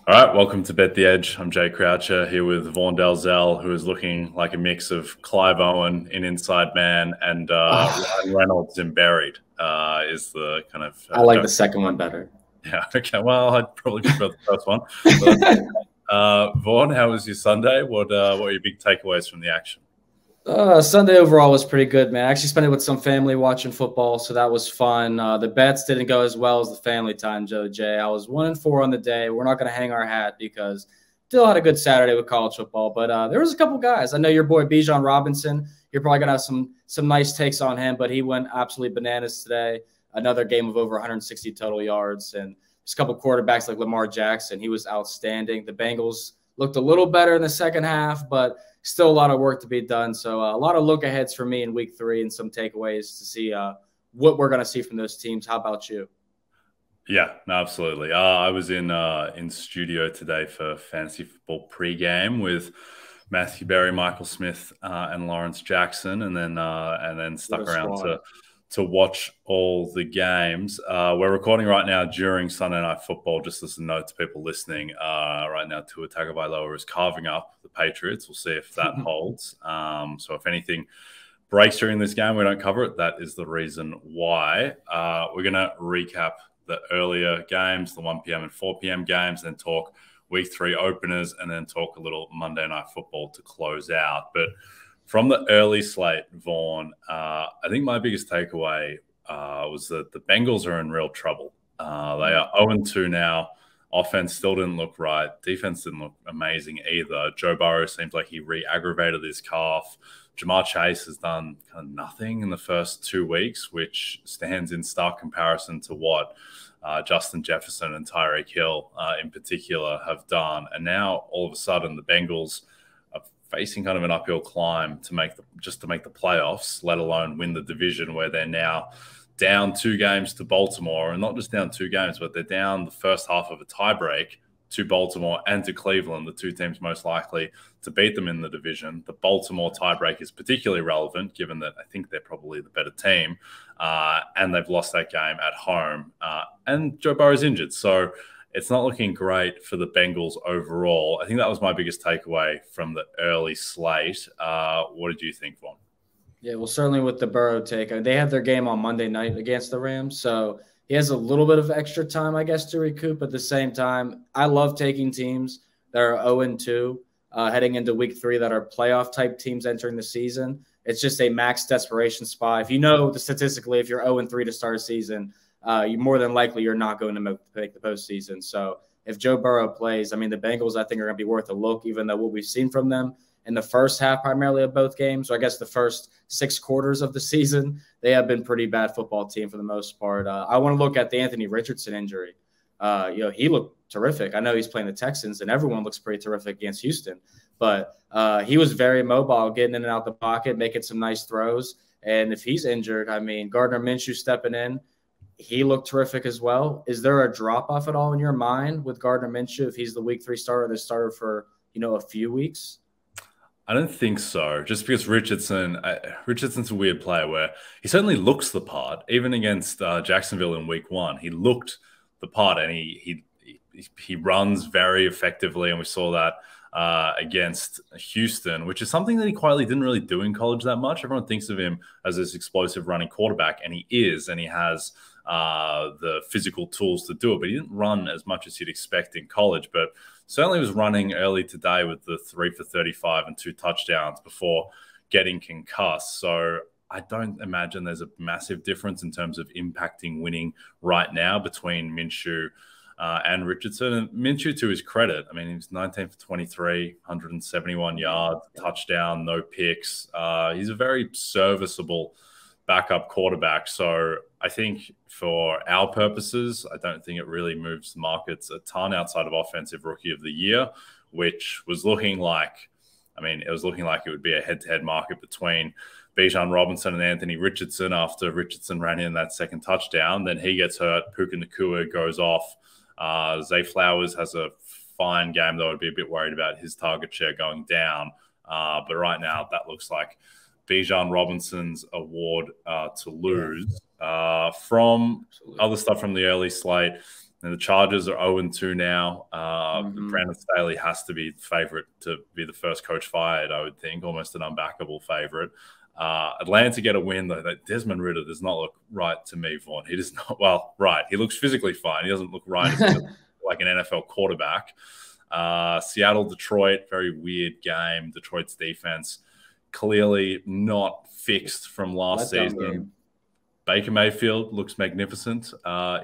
All right, welcome to Bet the Edge. I'm Jay Croucher here with Vaughan Dalzell, who is looking like a mix of Clive Owen in Inside Man and Ah, Ryan Reynolds in Buried. Is the kind of I like don't the second one better. yeah okay. Well, I'd probably prefer the first one. But that's okay. Vaughan, how was your Sunday? What are your big takeaways from the action? Sunday overall was pretty good, man. I actually spent it with some family watching football, so that was fun. The bets didn't go as well as the family time, Joe Jay. I was 1-4 on the day. We're not going to hang our hat because still had a good Saturday with college football. But there was a couple guys. I know your boy Bijan Robinson. You're probably gonna have some nice takes on him, but he went absolutely bananas today. Another game of over 160 total yards, and just a couple quarterbacks like Lamar Jackson. He was outstanding. The Bengals looked a little better in the second half, but still a lot of work to be done. So a lot of look aheads for me in week 3 and some takeaways to see what we're going to see from those teams. How about you? Yeah, no, absolutely. I was in studio today for fantasy football pregame with Matthew Berry, Michael Smith, and Lawrence Jackson, and then What stuck a around squad. to watch all the games. We're recording right now during Sunday Night Football. Just as a note to people listening, right now Tua Tagovailoa is carving up the Patriots. We'll see if that holds. So if anything breaks during this game, we don't cover it. That is the reason why. We're going to recap the earlier games, the 1 p.m. and 4 p.m. games, then talk week 3 openers, and then talk a little Monday Night Football to close out. But from the early slate, Vaughan, I think my biggest takeaway was that the Bengals are in real trouble. They are 0-2 now. Offense still didn't look right. Defense didn't look amazing either. Joe Burrow seems like he re-aggravated his calf. Jamar Chase has done kind of nothing in the first 2 weeks, which stands in stark comparison to what Justin Jefferson and Tyreek Hill in particular have done. And now all of a sudden the Bengals are facing kind of an uphill climb to make the playoffs, let alone win the division, where they're now down 2 games to Baltimore, and not just down 2 games, but they're down the first half of a tiebreak to Baltimore and to Cleveland, the 2 teams most likely to beat them in the division. The Baltimore tiebreak is particularly relevant, given that I think they're probably the better team, and they've lost that game at home. And Joe Burrow's injured, so it's not looking great for the Bengals overall. I think that was my biggest takeaway from the early slate. What did you think, Vaughn? Yeah, well, certainly with the Burrow take, they have their game on Monday night against the Rams, so he has a little bit of extra time, I guess, to recoup. At the same time, I love taking teams that are 0-2 heading into week 3 that are playoff type teams entering the season. It's just a max desperation spot. If you know the statistically, if you're 0-3 to start a season, you more than likely you're not going to make the postseason. So if Joe Burrow plays, I mean, the Bengals I think are going to be worth a look, even though what we've seen from them in the first half primarily of both games, or I guess the first 6 quarters of the season, they have been pretty bad football team for the most part. I want to look at the Anthony Richardson injury. He looked terrific. I know he's playing the Texans, and everyone looks pretty terrific against Houston. But he was very mobile, getting in and out the pocket, making some nice throws. And if he's injured, I mean, Gardner Minshew stepping in, he looked terrific as well. Is there a drop off at all in your mind with Gardner Minshew if he's the week 3 starter, the starter for a few weeks? I don't think so. Just because Richardson's a weird player where he certainly looks the part. Even against Jacksonville in Week 1, he looked the part, and he runs very effectively, and we saw that against Houston, which is something that he quietly didn't really do in college that much. Everyone thinks of him as this explosive running quarterback, and he is, and he has the physical tools to do it, but he didn't run as much as you'd expect in college. But certainly was running early today with the 3 for 35 and 2 touchdowns before getting concussed. So I don't imagine there's a massive difference in terms of impacting winning right now between Minshew and Richardson. And Minshew, to his credit, I mean, he was 19 for 23, 171 yards, touchdown, no picks. He's a very serviceable backup quarterback. So I think for our purposes, I don't think it really moves the markets a ton outside of offensive rookie of the year, which was looking like, it was looking like it would be a head-to-head market between Bijan Robinson and Anthony Richardson after Richardson ran in that second touchdown. Then he gets hurt. Puka Nacua goes off. Zay Flowers has a fine game, though I'd be a bit worried about his target share going down. But right now, that looks like Bijan Robinson's award to lose. From Absolutely. other stuff from the early slate, And the Chargers are 0-2 now. Brandon Staley has to be favorite to be the first coach fired, I would think, almost an unbackable favorite. Atlanta get a win, though. That Desmond Ridder does not look right to me, Vaughn. He does not, well, right. He looks physically fine. He doesn't look right as like an NFL quarterback. Seattle, Detroit, very weird game. Detroit's defense clearly not fixed from last season. Game. Baker Mayfield looks magnificent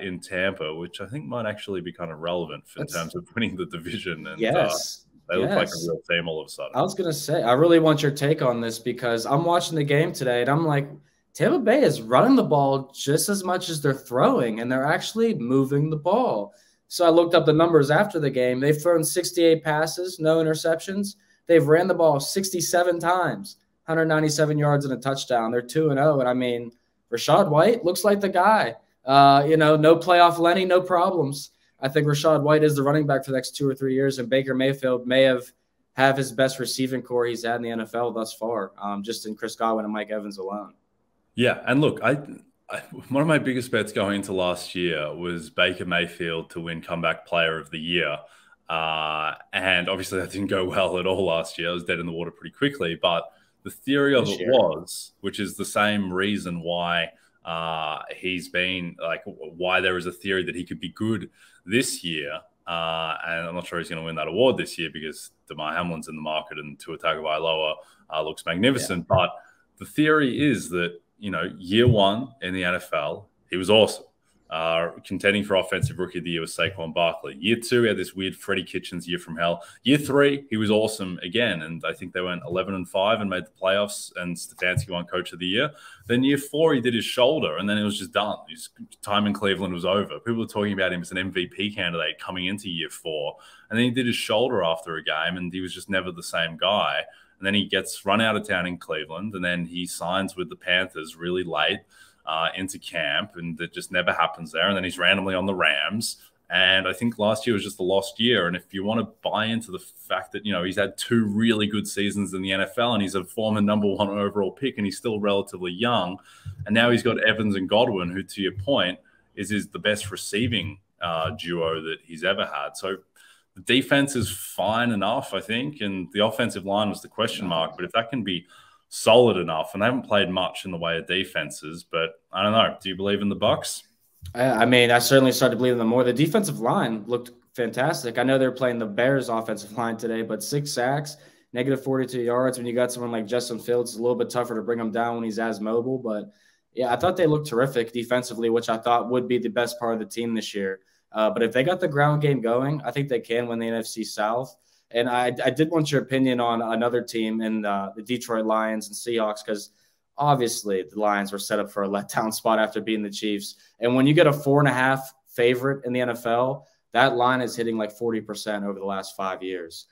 in Tampa, which I think might actually be kind of relevant in terms of winning the division. And they look like a real team all of a sudden. I was going to say, I really want your take on this because I'm watching the game today and I'm like, Tampa Bay is running the ball just as much as they're throwing, and they're actually moving the ball. So I looked up the numbers after the game. They've thrown 68 passes, no interceptions. They've ran the ball 67 times, 197 yards and a touchdown. They're 2-0. And I mean, Rachaad White looks like the guy. No playoff Lenny, no problems. I think Rachaad White is the running back for the next 2 or 3 years, and Baker Mayfield may have his best receiving core he's had in the NFL thus far, just in Chris Godwin and Mike Evans alone. Yeah, and look, one of my biggest bets going into last year was Baker Mayfield to win Comeback Player of the Year. And obviously that didn't go well at all last year. It was dead in the water pretty quickly. But the theory of it was, which is the same reason why he's been like, why there is a theory that he could be good this year. And I'm not sure he's going to win that award this year because Damar Hamlin's in the market and Tua Tagovailoa looks magnificent. Yeah. But the theory is that, year one in the NFL, he was awesome. Contending for Offensive Rookie of the Year with Saquon Barkley. Year two, he had this weird Freddie Kitchens year from hell. Year three, he was awesome again. And I think they went 11-5 and made the playoffs, and Stefanski won Coach of the Year. Then year four, he did his shoulder, and then it was just done. His time in Cleveland was over. People were talking about him as an MVP candidate coming into year four. And then he did his shoulder after a game, and he was just never the same guy. And then he gets run out of town in Cleveland, and then he signs with the Panthers really late into camp, and that just never happens there. And then he's randomly on the Rams. And I think last year was just a lost year. And if you want to buy into the fact that, he's had 2 really good seasons in the NFL, and he's a former #1 overall pick, and he's still relatively young. And now he's got Evans and Godwin, who, to your point, is the best receiving duo that he's ever had. So the defense is fine enough, I think, and the offensive line was the question mark. But if that can be solid enough, and they haven't played much in the way of defenses, but I don't know. Do you believe in the Bucs? I mean, I certainly started to believe in them more. The defensive line looked fantastic. I know they're playing the Bears offensive line today, but 6 sacks, negative 42 yards. When you got someone like Justin Fields, it's a little bit tougher to bring him down when he's as mobile. But yeah, I thought they looked terrific defensively, which I thought would be the best part of the team this year. But if they got the ground game going, I think they can win the NFC South. And I did want your opinion on another team in the Detroit Lions and Seahawks, because obviously the Lions were set up for a letdown spot after beating the Chiefs. And when you get a 4.5 favorite in the NFL, that line is hitting like 40% over the last 5 years.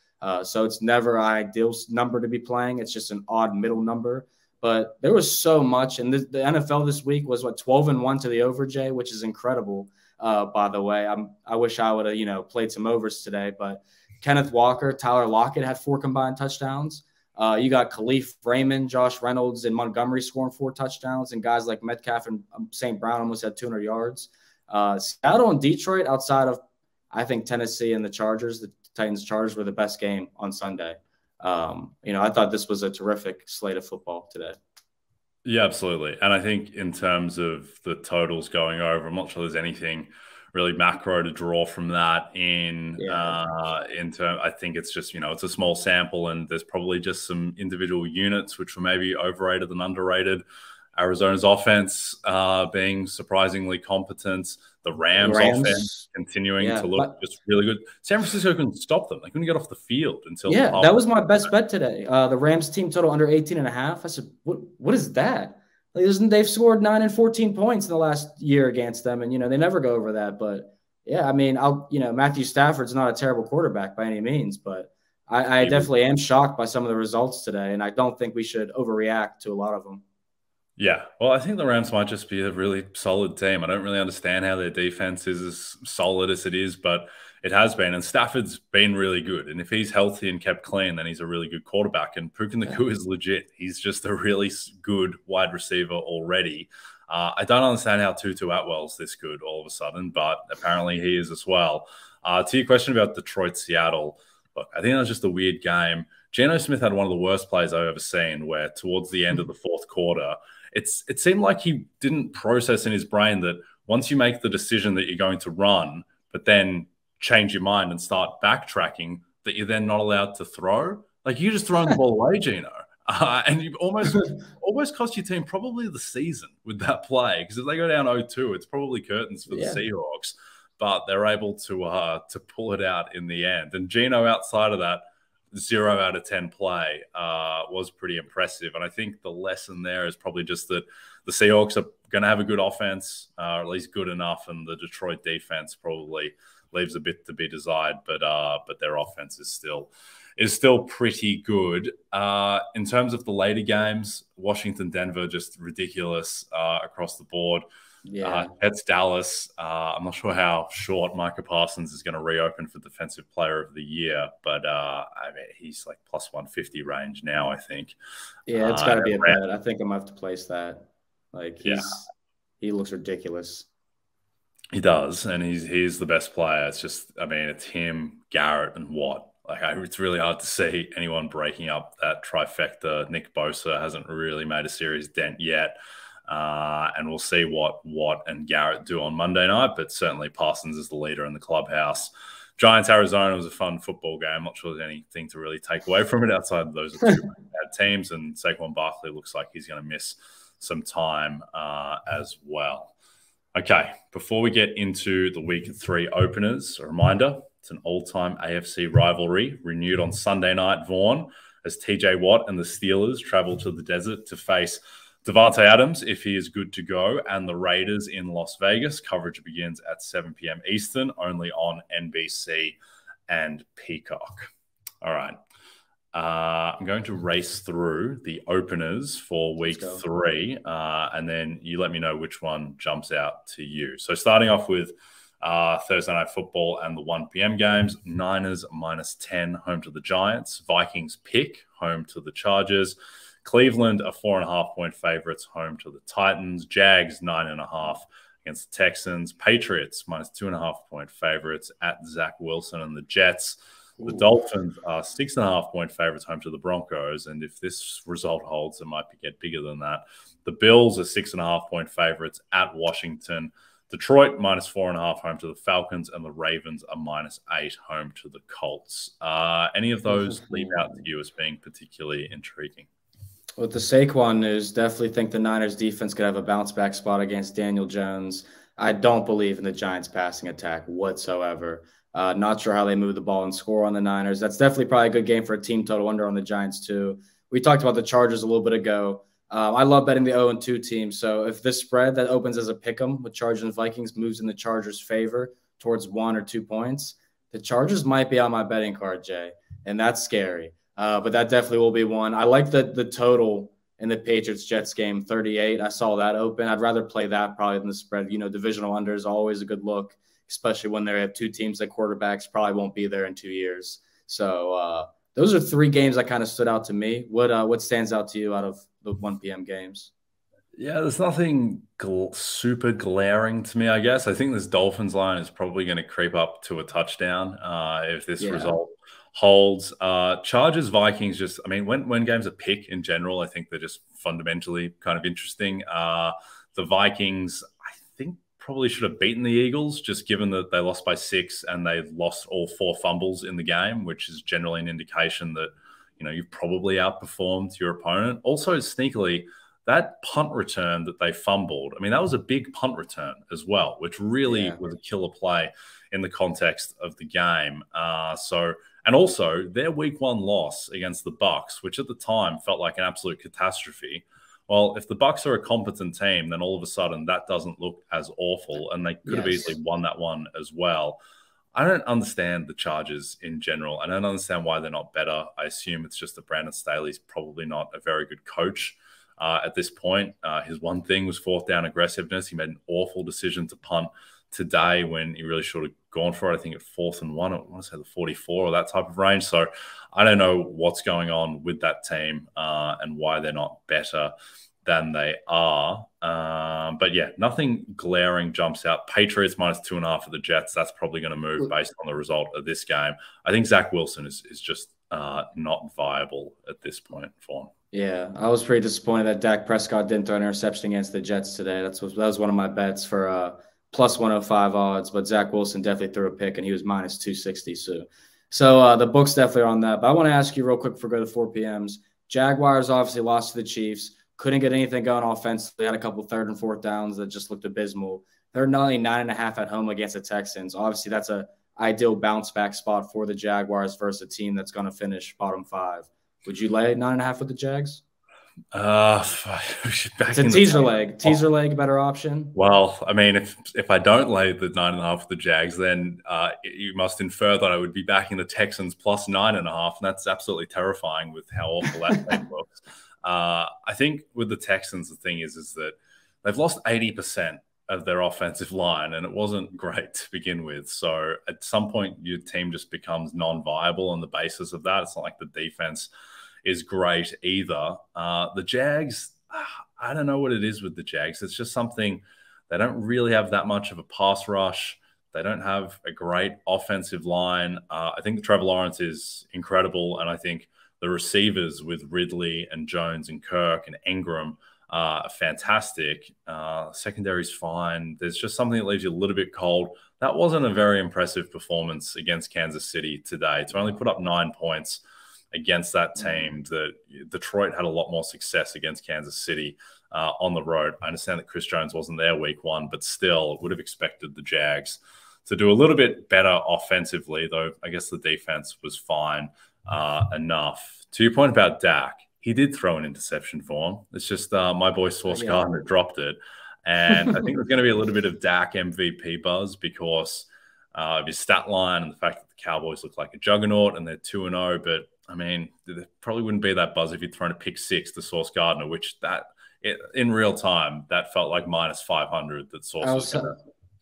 So it's never an ideal number to be playing. It's just an odd middle number. But there was so much. And the NFL this week was, 12-1 to the over, Jay, which is incredible, by the way. I wish I would have, played some overs today. But Kenneth Walker, Tyler Lockett had 4 combined touchdowns. You got Khalif Raymond, Josh Reynolds, and Montgomery scoring 4 touchdowns, and guys like Metcalf and St. Brown almost had 200 yards. Seattle and Detroit, outside of, I think, Tennessee and the Chargers, the Titans-Chargers were the best game on Sunday. I thought this was a terrific slate of football today. Yeah, absolutely. And I think in terms of the totals going over, I'm not sure there's anything really macro to draw from that I think it's just, it's a small sample, and there's probably just some individual units which were maybe overrated and underrated. Arizona's offense being surprisingly competent. The Rams offense continuing to look just really good. San Francisco couldn't stop them. They couldn't get off the field until that was my best bet today. The Rams team total under 18.5. I said, what is that? They've scored 9 and 14 points in the last year against them, and they never go over that. But yeah, I mean, Matthew Stafford's not a terrible quarterback by any means, but I definitely am shocked by some of the results today, and I don't think we should overreact to a lot of them. Yeah, well, I think the Rams might just be a really solid team. I don't really understand how their defense is as solid as it is, but It has been, and Stafford's been really good. And if he's healthy and kept clean, then he's a really good quarterback. And Puka Nacua is legit. He's just a really good wide receiver already. I don't understand how Tutu Atwell's this good all of a sudden, but apparently he is as well. To your question about Detroit-Seattle, look, I think that was just a weird game. Geno Smith had one of the worst plays I've ever seen, where towards the end of the fourth quarter, it seemed like he didn't process in his brain that once you make the decision that you're going to run, but then change your mind and start backtracking, that you're then not allowed to throw. Like, you just throwing the ball away, Geno. And you've almost cost your team probably the season with that play, because if they go down 0-2, it's probably curtains for the Seahawks. But they're able to pull it out in the end. And Geno, outside of that 0 out of 10 play, was pretty impressive. And I think the lesson there is probably just that the Seahawks are going to have a good offense, or at least good enough, and the Detroit defense probably leaves a bit to be desired. But their offense is still pretty good. In terms of the later games, Washington, Denver, just ridiculous across the board. Yeah, Jets, Dallas. I'm not sure how short Micah Parsons is going to reopen for Defensive Player of the Year, but I mean, he's like plus 150 range now, I think. Yeah, it's got to be a bet. I think I'm going to have to place that. Like, he looks ridiculous. He does, and he's the best player. It's just, I mean, it's him, Garrett, and Watt. Like, it's really hard to see anyone breaking up that trifecta. Nick Bosa hasn't really made a serious dent yet. And we'll see what Watt and Garrett do on Monday night, but certainly Parsons is the leader in the clubhouse. Giants, Arizona was a fun football game. I'm not sure there's anything to really take away from it outside of those are two bad teams, and Saquon Barkley looks like he's going to miss some time as well. Okay, before we get into the Week 3 openers, a reminder, it's an all-time AFC rivalry renewed on Sunday night, Vaughn, as TJ Watt and the Steelers travel to the desert to face Davante Adams, if he is good to go, and the Raiders in Las Vegas. Coverage begins at 7 p.m. Eastern, only on NBC and Peacock. All right. I'm going to race through the openers for Week 3, and then you let me know which one jumps out to you. So starting off with Thursday Night Football and the 1 p.m. games, Niners -10, home to the Giants. Vikings pick, home to the Chargers. Cleveland are 4.5-point favorites, home to the Titans. Jags 9.5 against the Texans. Patriots -2.5-point favorites at Zach Wilson and the Jets. The Dolphins are 6.5-point favorites, home to the Broncos. And if this result holds, it might get bigger than that. The Bills are 6.5-point favorites at Washington. Detroit -4.5, home to the Falcons, and the Ravens are -8, home to the Colts. Any of those leap out to you as being particularly intriguing? With the Saquon news, definitely think the Niners defense could have a bounce back spot against Daniel Jones. I don't believe in the Giants passing attack whatsoever. Not sure how they move the ball and score on the Niners. That's definitely probably a good game for a team total under on the Giants too. We talked about the Chargers a little bit ago. I love betting the 0-2 team. So if this spread that opens as a pick'em with Chargers and Vikings moves in the Chargers' favor towards 1 or 2 points, the Chargers might be on my betting card, Jay, and that's scary. But that definitely will be one. I like the total in the Patriots-Jets game, 38. I saw that open. I'd rather play that probably than the spread. You know, divisional under is always a good look, especially when they have 2 teams that quarterbacks probably won't be there in 2 years. So those are 3 games that kind of stood out to me. What stands out to you out of the 1 p.m. games? Yeah, there's nothing super glaring to me, I guess. I think this Dolphins line is probably going to creep up to a touchdown if this result holds. Chargers, Vikings, just, I mean, when games are pick in general, I think they're just fundamentally kind of interesting. The Vikings, I think, probably should have beaten the Eagles, just given that they lost by 6 and they lost all 4 fumbles in the game, which is generally an indication that, you know, you've probably outperformed your opponent. Also, sneakily, that punt return that they fumbled, I mean, that was a big punt return as well, which really was a killer play in the context of the game. And also their week 1 loss against the Bucs, which at the time felt like an absolute catastrophe. Well, if the Bucs are a competent team, then all of a sudden that doesn't look as awful, and they could have easily won that one as well. I don't understand the Chargers in general. I don't understand why they're not better. I assume it's just that Brandon Staley's probably not a very good coach at this point. His one thing was 4th down aggressiveness. He made an awful decision to punt today when he really should have gone for it, I think, at 4th and 1. I want to say the 44 or that type of range. So I don't know what's going on with that team and why they're not better than they are. But yeah, nothing glaring jumps out. Patriots -2.5 for the Jets. That's probably going to move based on the result of this game. I think Zach Wilson is just not viable at this point for him. Yeah, I was pretty disappointed that Dak Prescott didn't throw an interception against the Jets today. That was one of my bets for plus 105 odds, but Zach Wilson definitely threw a pick, and he was -260. So the books definitely are on that. But I want to ask you real quick before we go to 4 p.m.s. Jaguars obviously lost to the Chiefs. Couldn't get anything going offensively. Had a couple 3rd and 4th downs that just looked abysmal. They're only 9.5 at home against the Texans. Obviously, that's a ideal bounce back spot for the Jaguars versus a team that's going to finish bottom 5. Would you lay 9.5 with the Jags? It's a teaser leg. Teaser leg, better option. Well, I mean, if I don't lay the 9.5 with the Jags, then you must infer that I would be backing the Texans plus 9.5, and that's absolutely terrifying with how awful that thing looks. I think with the Texans, the thing is that they've lost 80% of their offensive line, and it wasn't great to begin with. So at some point, your team just becomes non-viable on the basis of that. It's not like the defense is great either. The Jags, I don't know what it is with the Jags. It's just something, they don't really have that much of a pass rush. They don't have a great offensive line. I think Trevor Lawrence is incredible, and I think the receivers with Ridley and Jones and Kirk and Ingram are fantastic. Secondary's fine. There's just something that leaves you a little bit cold. That wasn't a very impressive performance against Kansas City today. To only put up 9 points against that team, that Detroit had a lot more success against Kansas City on the road. I understand that Chris Jones wasn't there week 1, but still would have expected the Jags to do a little bit better offensively, though I guess the defense was fine enough. To your point about Dak, he did throw an interception for him. It's just my boy Sauce Gardner dropped it. And I think there's going to be a little bit of Dak MVP buzz because of his stat line and the fact that the Cowboys look like a juggernaut and they're 2-0. But, I mean, there probably wouldn't be that buzz if you'd thrown a pick 6 to Sauce Gardner, which in real time, that felt like -500 that Sauce was going to.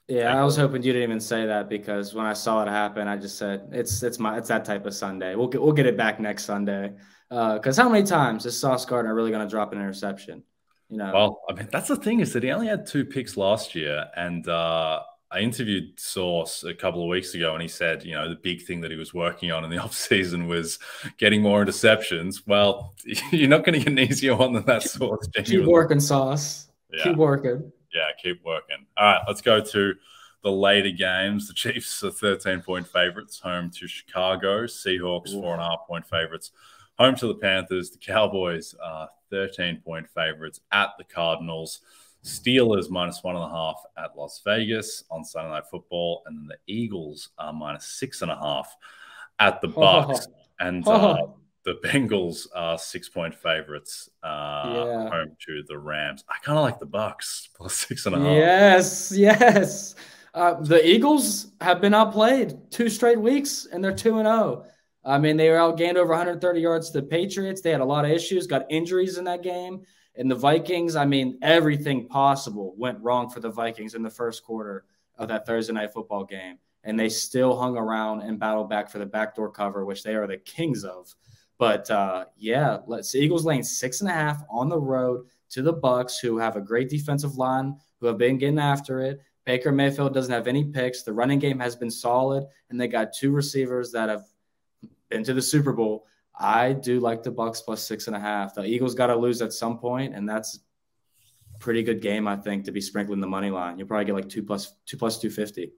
Yeah, I was hoping you didn't even say that because when I saw it happen, I just said it's that type of Sunday. We'll get it back next Sunday. Because how many times is Sauce Gardner really going to drop an interception? You know. Well, I mean, that's the thing is that he only had 2 picks last year, and I interviewed Sauce a couple of weeks ago, and he said, the big thing that he was working on in the offseason was getting more interceptions. Well, you're not going to get an easier one than that, Sauce. Keep working, Sauce. Yeah. Keep working. Yeah, keep working. All right, let's go to the later games. The Chiefs are 13-point favorites, home to Chicago. Seahawks, 4.5-point favorites, home to the Panthers. The Cowboys are 13-point favorites at the Cardinals. Steelers -1.5 at Las Vegas on Sunday Night Football. And then the Eagles are -6.5 at the Bucs. And the Bengals are 6-point favorites home to the Rams. I kind of like the Bucs plus 6.5. Yes. The Eagles have been outplayed 2 straight weeks, and they're 2-0. I mean, they were outgained over 130 yards to the Patriots. They had a lot of issues, got injuries in that game. And the Vikings, I mean, everything possible went wrong for the Vikings in the first quarter of that Thursday Night Football game. And they still hung around and battled back for the backdoor cover, which they are the kings of. But, Eagles laying 6.5 on the road to the Bucs, who have a great defensive line, who have been getting after it. Baker Mayfield doesn't have any picks. The running game has been solid, and they got 2 receivers that have been to the Super Bowl. I do like the Bucs plus 6.5. The Eagles got to lose at some point, and that's a pretty good game, I think, to be sprinkling the money line. You'll probably get like 2 plus 250.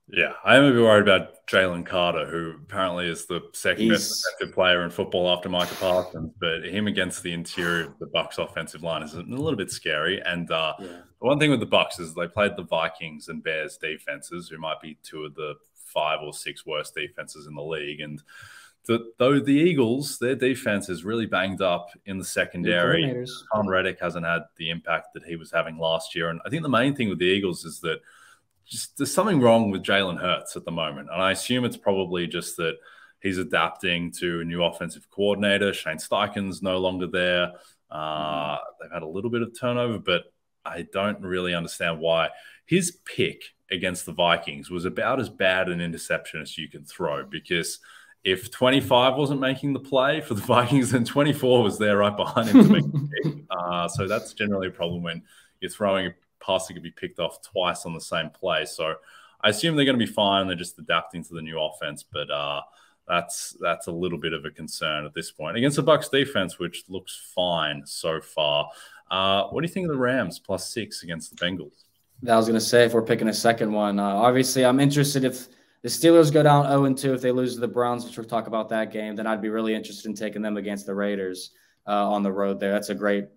Yeah, I am a bit worried about Jalen Carter, who apparently is the second best defensive player in football after Micah Parsons. But him against the interior of the Bucs offensive line is a little bit scary. And the one thing with the Bucs is they played the Vikings and Bears defenses, who might be 2 of the 5 or 6 worst defenses in the league. And though the Eagles, their defense is really banged up in the secondary. Con Reddick hasn't had the impact that he was having last year. And I think the main thing with the Eagles is that just there's something wrong with Jalen Hurts at the moment. And I assume it's probably just that he's adapting to a new offensive coordinator. Shane Steichen's no longer there. They've had a little bit of turnover, but I don't really understand why. His pick against the Vikings was about as bad an interception as you can throw, because if 25 wasn't making the play for the Vikings, then 24 was there right behind him to make the kick. So that's generally a problem when you're throwing a pass that could be picked off twice on the same play. So I assume they're going to be fine. They're just adapting to the new offense, but that's a little bit of a concern at this point against the Bucs defense, which looks fine so far. What do you think of the Rams +6 against the Bengals? I was going to say, if we're picking a second one, obviously I'm interested if the Steelers go down 0-2, if they lose to the Browns, which we'll talk about that game, then I'd be really interested in taking them against the Raiders on the road there. That's a great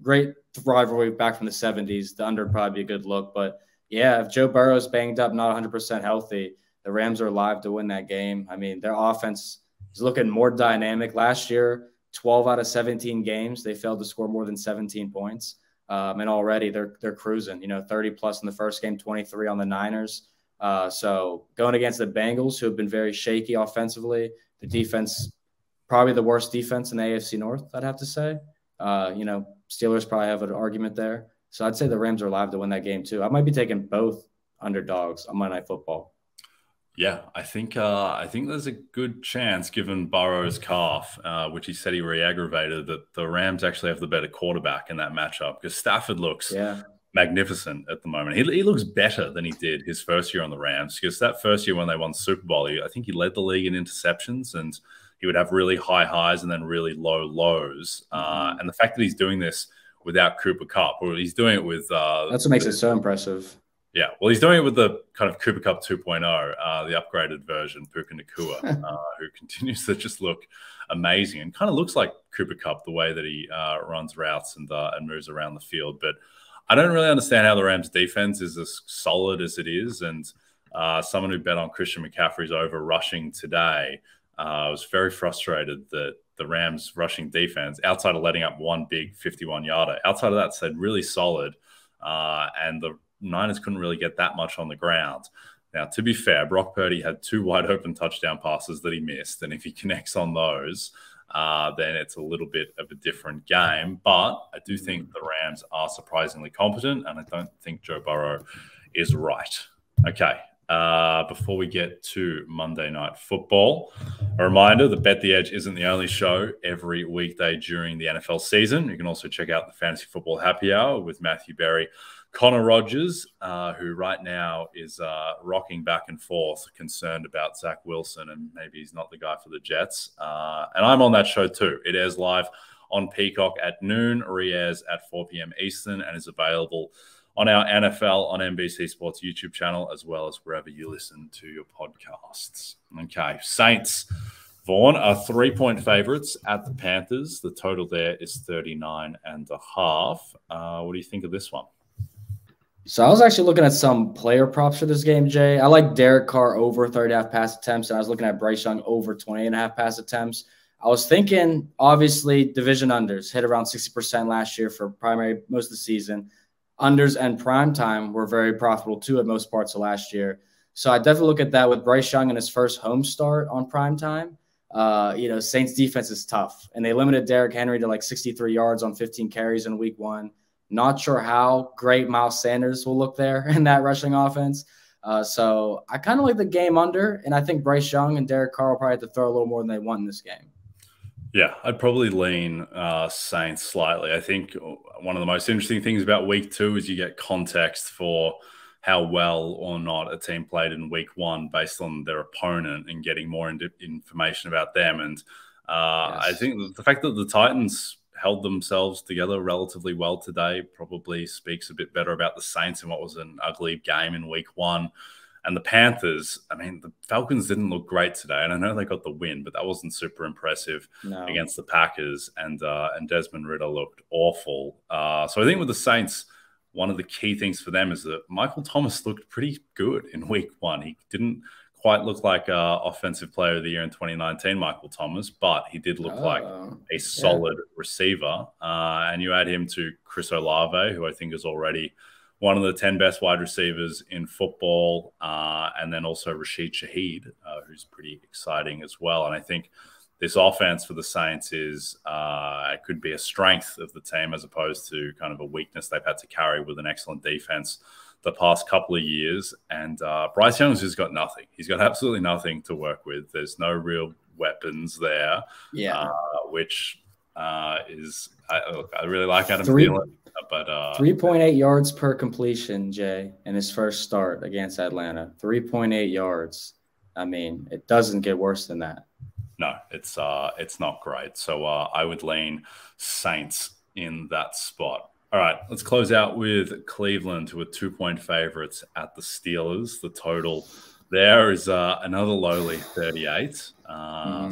rivalry back from the 70s. The under would probably be a good look. But, yeah, if Joe Burrow's banged up, not 100% healthy, the Rams are live to win that game. I mean, their offense is looking more dynamic. Last year, 12 out of 17 games, they failed to score more than 17 points. And already they're cruising, 30+ in the first game, 23 on the Niners. So going against the Bengals, who have been very shaky offensively, the defense, probably the worst defense in the AFC North, I'd have to say. Steelers probably have an argument there. So I'd say the Rams are live to win that game too. I might be taking both underdogs on Monday Night Football. Yeah, I think there's a good chance, given Burrow's calf, which he said he re-aggravated, that the Rams actually have the better quarterback in that matchup, because Stafford looks magnificent at the moment. He looks better than he did his first year on the Rams, because that first year when they won the Super Bowl, I think he led the league in interceptions, and he would have really high highs and then really low lows. And the fact that he's doing this without Cooper Kupp, or he's doing it with that's what makes it so impressive. Yeah, well, he's doing it with the kind of Cooper Kupp 2.0, the upgraded version, Puka Nacua, who continues to just look amazing and kind of looks like Cooper Kupp the way that he runs routes and moves around the field. But I don't really understand how the Rams' defense is as solid as it is. And someone who bet on Christian McCaffrey's over rushing today was very frustrated that the Rams' rushing defense, outside of letting up one big 51-yarder, outside of that, stayed really solid. And the Niners couldn't really get that much on the ground. Now, to be fair, Brock Purdy had 2 wide open touchdown passes that he missed. And if he connects on those, then it's a little bit of a different game. But I do think the Rams are surprisingly competent, and I don't think Joe Burrow is right. Okay. Before we get to Monday Night Football, a reminder that Bet the Edge isn't the only show every weekday during the NFL season. You can also check out the Fantasy Football Happy Hour with Matthew Berry, Connor Rogers, who right now is rocking back and forth, concerned about Zach Wilson and maybe he's not the guy for the Jets. And I'm on that show too. It airs live on Peacock at noon, re-airs at 4 p.m. Eastern, and is available on our NFL on NBC Sports YouTube channel, as well as wherever you listen to your podcasts. Okay, Saints, Vaughn, are 3-point favorites at the Panthers. The total there is 39.5. What do you think of this one? So I was actually looking at some player props for this game, Jay. I like Derek Carr over 30.5 pass attempts, and I was looking at Bryce Young over 20.5 pass attempts. I was thinking, obviously, division unders hit around 60% last year for primary most of the season. Unders and prime time were very profitable, too, at most parts of last year. So I definitely look at that with Bryce Young in his first home start on prime time. Saints defense is tough, and they limited Derrick Henry to like 63 yards on 15 carries in week 1. Not sure how great Miles Sanders will look there in that rushing offense. So I kind of like the game under, and I think Bryce Young and Derek Carr will probably have to throw a little more than they want in this game. Yeah, I'd probably lean Saints slightly. I think one of the most interesting things about week 2 is you get context for how well or not a team played in week 1 based on their opponent and getting more information about them. And I think the fact that the Titans held themselves together relatively well today probably speaks a bit better about the Saints in what was an ugly game in week 1. And the Panthers, I mean, the Falcons didn't look great today. And I know they got the win, but that wasn't super impressive against the Packers. And Desmond Ridder looked awful. So I think with the Saints, one of the key things for them is that Michael Thomas looked pretty good in week 1. He didn't quite look like Offensive Player of the Year in 2019, Michael Thomas, but he did look like a solid receiver. And you add him to Chris Olave, who I think is already one of the 10 best wide receivers in football, and then also Rashid Shaheed, who's pretty exciting as well. And I think this offense for the Saints is it could be a strength of the team as opposed to kind of a weakness they've had to carry with an excellent defense the past couple of years. And Bryce Young's just got nothing. He's got absolutely nothing to work with. There's no real weapons there, which is look, I really like Adam Thielen, but 3.8 yards per completion, Jay, in his first start against Atlanta. 3.8 yards. I mean, it doesn't get worse than that. No, it's not great. So I would lean Saints in that spot. All right, let's close out with Cleveland, who are 2-point favorites at the Steelers. The total there is another lowly 38. So a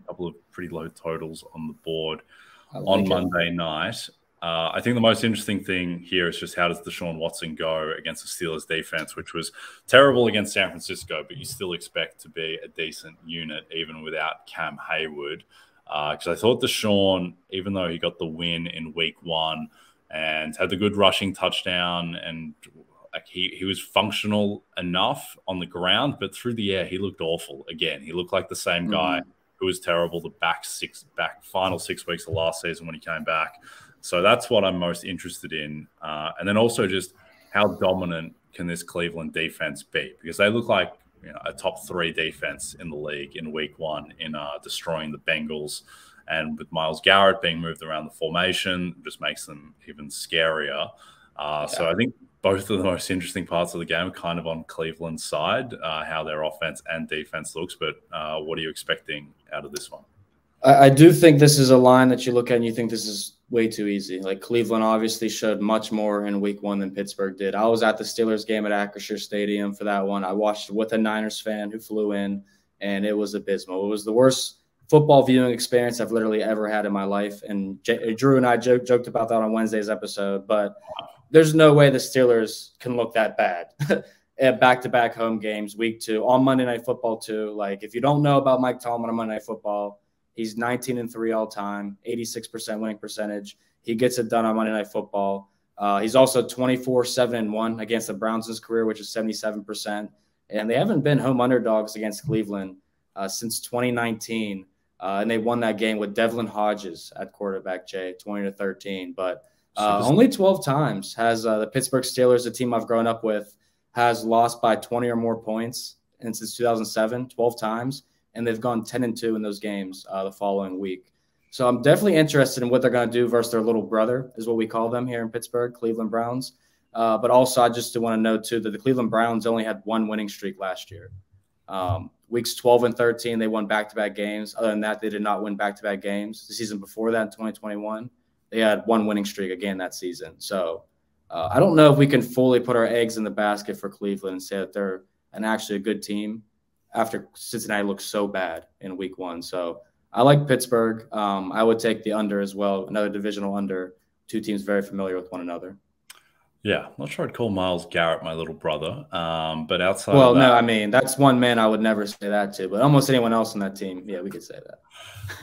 couple of pretty low totals on the board on Monday night. I think the most interesting thing here is just how does Deshaun Watson go against the Steelers defense, which was terrible against San Francisco, but you still expect to be a decent unit even without Cam Hayward. Because I thought Deshaun, even though he got the win in week 1 and had the good rushing touchdown and like he was functional enough on the ground, but through the air, he looked awful. Again, he looked like the same guy who was terrible the final 6 weeks of last season when he came back. So that's what I'm most interested in. And then also just how dominant can this Cleveland defense be? Because they look like a top 3 defense in the league in week 1 in destroying the Bengals. And with Myles Garrett being moved around the formation, just makes them even scarier. So I think both of the most interesting parts of the game are kind of on Cleveland's side, how their offense and defense looks. But what are you expecting out of this one? I do think this is a line that you look at and you think this is way too easy. Like Cleveland obviously showed much more in week 1 than Pittsburgh did. I was at the Steelers game at Acrisure Stadium for that one. I watched with a Niners fan who flew in, and it was abysmal. It was the worst football viewing experience I've literally ever had in my life. And Drew and I joked about that on Wednesday's episode, but there's no way the Steelers can look that bad at back-to-back home games, week 2, on Monday Night Football too. Like if you don't know about Mike Tomlin on Monday Night Football, he's 19-3 all time, 86% winning percentage. He gets it done on Monday Night Football. He's also 24-7-1 against the Browns in his career, which is 77%. And they haven't been home underdogs against Cleveland since 2019. And they won that game with Devlin Hodges at quarterback, Jay, 20-13. But only 12 times has the Pittsburgh Steelers, a team I've grown up with, has lost by 20 or more points. And since 2007, 12 times. And they've gone 10-2 in those games the following week. So I'm definitely interested in what they're going to do versus their little brother, is what we call them here in Pittsburgh, Cleveland Browns. But also, I just want to note, too, that the Cleveland Browns only had 1 winning streak last year. Weeks 12 and 13, they won back-to-back games. Other than that, they did not win back-to-back games. The season before that, in 2021, they had 1 winning streak again that season. So I don't know if we can fully put our eggs in the basket for Cleveland and say that they're actually a good team after Cincinnati looked so bad in week 1. So I like Pittsburgh. I would take the under as well, another divisional under. 2 teams very familiar with one another. Yeah, not sure I'd call Myles Garrett my little brother, but outside well, of that, no, I mean, that's one man I would never say that to, but almost anyone else on that team, yeah, we could say that.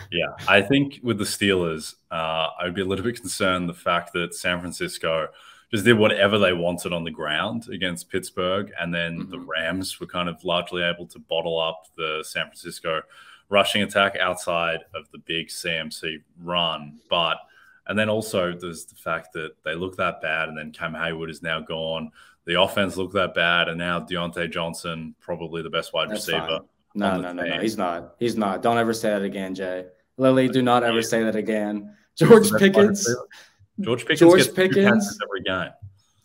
Yeah, I think with the Steelers, I'd be a little bit concerned the fact that San Francisco just did whatever they wanted on the ground against Pittsburgh. And then the Rams were kind of largely able to bottle up the San Francisco rushing attack outside of the big CMC run. And then also there's the fact that they look that bad and then Cam Hayward is now gone. The offense looked that bad. And now Deontay Johnson, probably the best wide receiver. No. He's not. He's not. Don't ever say that again, Jay. Lily, do not ever say that again. George Pickens gets 2 catches every game.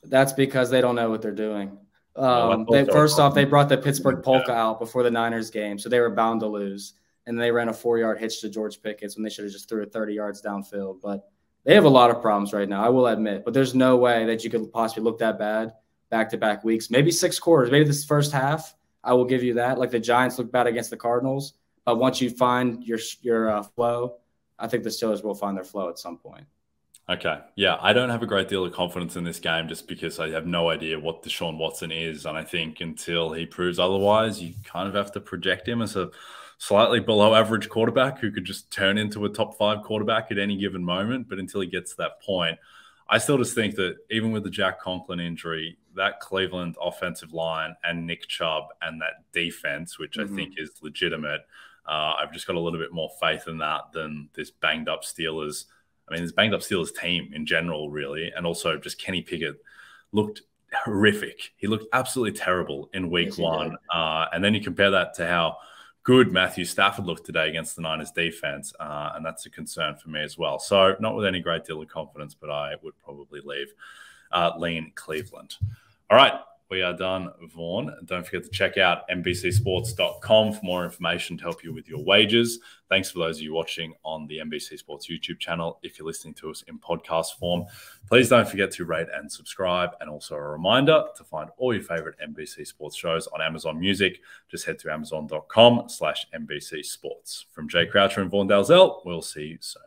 That's because they don't know what they're doing. First off, they brought the Pittsburgh polka out before the Niners game, so they were bound to lose. And they ran a 4-yard hitch to George Pickens when they should have just threw it 30 yards downfield. But they have a lot of problems right now, I will admit. But there's no way that you could possibly look that bad back-to-back weeks. Maybe 6 quarters, maybe this first half, I will give you that. Like the Giants looked bad against the Cardinals. But once you find your flow, I think the Steelers will find their flow at some point. Okay. Yeah, I don't have a great deal of confidence in this game just because I have no idea what Deshaun Watson is. And I think until he proves otherwise, you kind of have to project him as a slightly below average quarterback who could just turn into a top 5 quarterback at any given moment. But until he gets to that point, I still just think that even with the Jack Conklin injury, that Cleveland offensive line and Nick Chubb and that defense, which I think is legitimate, I've just got a little bit more faith in that than this banged up Steelers. I mean, this banged up Steelers team in general, really. And also just Kenny Pickett looked horrific. He looked absolutely terrible in week Yes, he one. did. And then you compare that to how good Matthew Stafford looked today against the Niners defense. And that's a concern for me as well. So not with any great deal of confidence, but I would probably lean Cleveland. All right. We are done, Vaughn. Don't forget to check out NBCsports.com for more information to help you with your wagers. Thanks for those of you watching on the NBC Sports YouTube channel. If you're listening to us in podcast form, please don't forget to rate and subscribe. And also a reminder to find all your favorite NBC Sports shows on Amazon Music. Just head to amazon.com/NBC Sports. From Jay Croucher and Vaughn Dalzell, we'll see you soon.